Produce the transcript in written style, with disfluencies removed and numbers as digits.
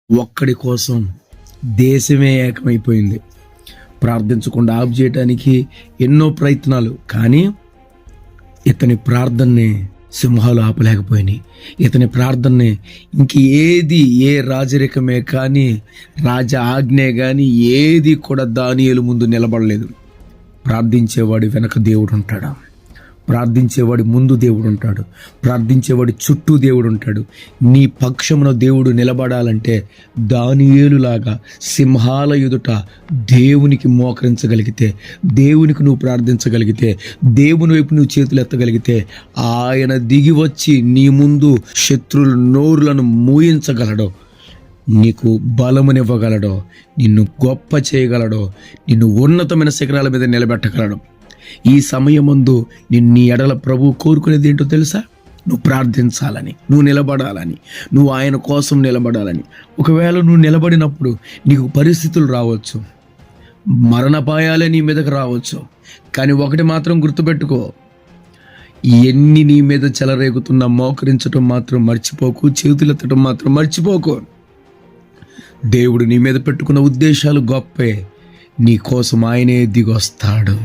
ఒక్కడి కోసం దేశమే ఏకమైపోయింది. ప్రార్థించకుండా ఆఫ్ చేయడానికి ఎన్నో ప్రయత్నాలు, కానీ ఇతని ప్రార్థనని సింహాలు ఆపలేకపోయినాయి. ఇతని ప్రార్థనని ఏ రాజరికమే కానీ, రాజ ఆజ్ఞే కానీ ఏది కూడా దానియేలు ముందు నిలబడలేదు. ప్రార్థించేవాడి వెనక దేవుడు ఉంటాడు, ప్రార్థించేవాడి ముందు దేవుడు ఉంటాడు, ప్రార్థించేవాడి చుట్టూ దేవుడు ఉంటాడు. నీ పక్షమున దేవుడు నిలబడాలంటే దానియేలులాగా సింహాల ఎదుట దేవునికి మోకరించగలిగితే, దేవునికి నువ్వు ప్రార్థించగలిగితే, దేవుని వైపు నువ్వు చేతులు ఎత్తగలిగితే, ఆయన దిగి వచ్చి నీ ముందు శత్రువుల నోరులను మూయించగలడు, నీకు బలమునివ్వగలడో, నిన్ను గొప్ప చేయగలడో, నిన్ను ఉన్నతమైన శిఖరాల మీద నిలబెట్టగలడు. ఈ సమయమందు నీ ఎడల ప్రభు కోరుకునేది ఏంటో తెలుసా? నువ్వు ప్రార్థించాలని, నువ్వు నిలబడాలని, నువ్వు ఆయన కోసం నిలబడాలని. ఒకవేళ నువ్వు నిలబడినప్పుడు నీకు పరిస్థితులు రావచ్చు, మరణపాయాలే నీ మీదకి రావచ్చు, కానీ ఒకటి మాత్రం గుర్తుపెట్టుకో, ఎన్ని నీ మీద చెలరేగుతున్నా మోకరించడం మాత్రం మర్చిపోకు, చేతులెత్తడం మాత్రం మర్చిపోకు. దేవుడు నీ మీద పెట్టుకున్న ఉద్దేశాలు గొప్పే, నీ కోసం ఆయనే దిగొస్తాడు.